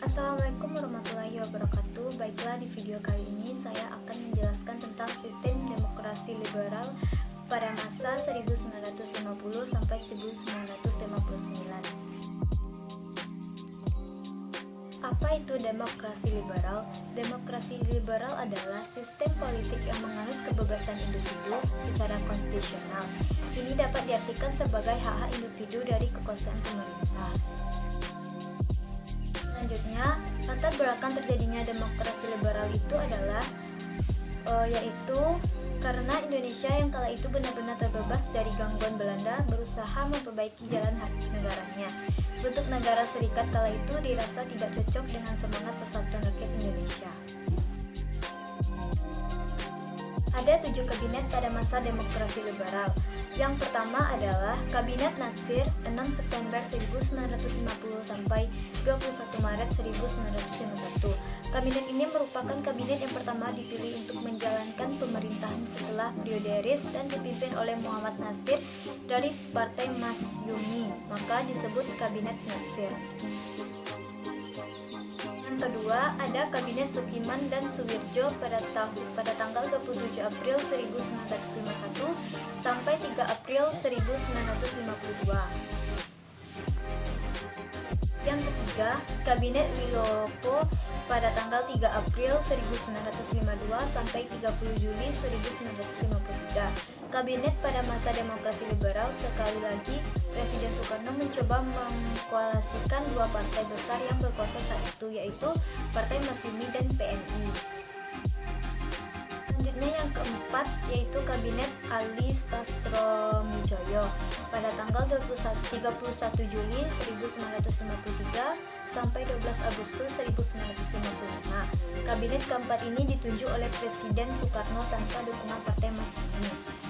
Assalamualaikum warahmatullahi wabarakatuh. Baiklah, di video kali ini saya akan menjelaskan tentang sistem demokrasi liberal pada masa 1950 sampai 1959. Apa itu demokrasi liberal? Demokrasi liberal adalah sistem politik yang menganut kebebasan individu secara konstitusional. Ini dapat diartikan sebagai hak-hak individu dari kekuasaan pemerintah. Selanjutnya, latar belakang terjadinya demokrasi liberal itu adalah yaitu karena Indonesia yang kala itu benar-benar terbebas dari gangguan Belanda berusaha memperbaiki jalan negaranya. Bentuk negara serikat kala itu dirasa tidak cocok dengan semangat persatuan rakyat Indonesia. Ada 7 kabinet pada masa demokrasi liberal. Yang pertama adalah Kabinet Natsir 6 September 1950 sampai 21 Maret 1951. Kabinet ini merupakan kabinet yang pertama dipilih untuk menjalankan pemerintahan setelah periode RIS dan dipimpin oleh Muhammad Natsir dari Partai Masyumi, maka disebut Kabinet Natsir. Kedua, ada Kabinet Sukiman dan Suwirjo pada tanggal 27 April 1951 sampai 3 April 1952. Yang ketiga, Kabinet Wilopo pada tanggal 3 April 1952 sampai 30 Juli 1953. Kabinet pada masa demokrasi liberal, sekali lagi Presiden Soekarno mencoba mengkoalisikan dua partai besar yang berkuasa saat itu, yaitu Partai Masyumi dan PNI. Selanjutnya yang keempat yaitu Kabinet Ali Sastroamidjojo pada tanggal 31 Juli 1953 sampai 12 Agustus 1955. Kabinet keempat ini ditunjuk oleh Presiden Soekarno tanpa dukungan Partai Masyumi.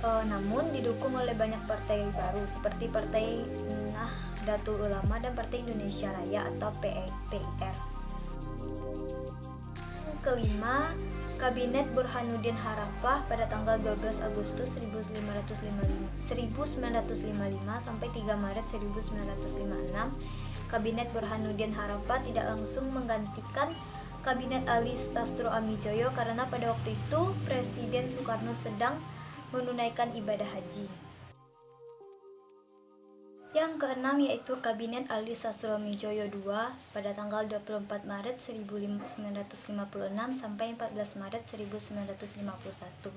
Namun didukung oleh banyak partai baru seperti Partai Nahdlatul Ulama dan Partai Indonesia Raya atau PIR. Kelima, Kabinet Burhanuddin Harapah pada tanggal 12 Agustus 1955 sampai 3 Maret 1956. Kabinet Burhanuddin Harapah tidak langsung menggantikan Kabinet Ali Sastroamidjojo karena pada waktu itu Presiden Soekarno sedang menunaikan ibadah haji. Yang keenam yaitu Kabinet Ali Sastroamidjojo II pada tanggal 24 Maret 1956 sampai 14 Maret 1951.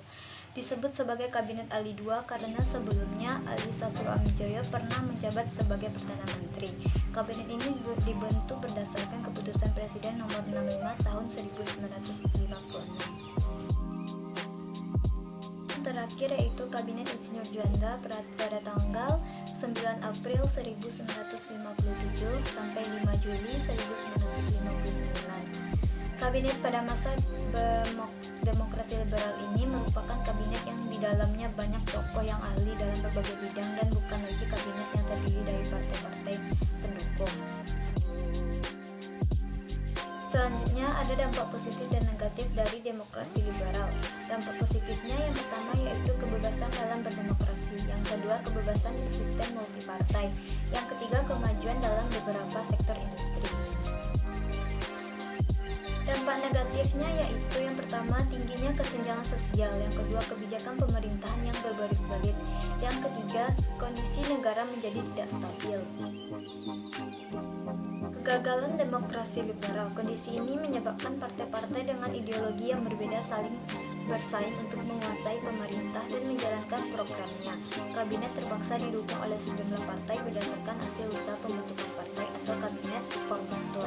Disebut sebagai Kabinet Ali II karena sebelumnya Ali Sastroamidjojo pernah menjabat sebagai Perdana Menteri. Kabinet ini dibentuk berdasarkan keputusan Presiden nomor 65 tahun 1956. Terakhir yaitu Kabinet Insinyur Juanda pada tanggal 9 April 1957 sampai 5 Juli 1959. Kabinet pada masa demokrasi liberal ini merupakan kabinet yang di dalamnya banyak tokoh yang ahli dalam berbagai bidang dan bukan lagi kabinet yang terdiri dari partai-partai pendukung. Selanjutnya ada dampak positif dan negatif dari demokrasi liberal. Dampak positifnya yang pertama yaitu kebebasan dalam berdemokrasi, yang kedua kebebasan di sistem multipartai, yang ketiga kemajuan dalam beberapa sektor industri. Dampak negatifnya yaitu yang pertama tingginya kesenjangan sosial, yang kedua kebijakan pemerintahan yang berbelit-belit, yang ketiga kondisi negara menjadi tidak stabil. Kegagalan demokrasi liberal. Kondisi ini menyebabkan partai-partai dengan ideologi yang berbeda saling bersaing untuk menguasai pemerintah dan menjalankan programnya. Kabinet terpaksa didukung oleh sejumlah partai berdasarkan hasil usaha pembentukan partai atau kabinet formatur.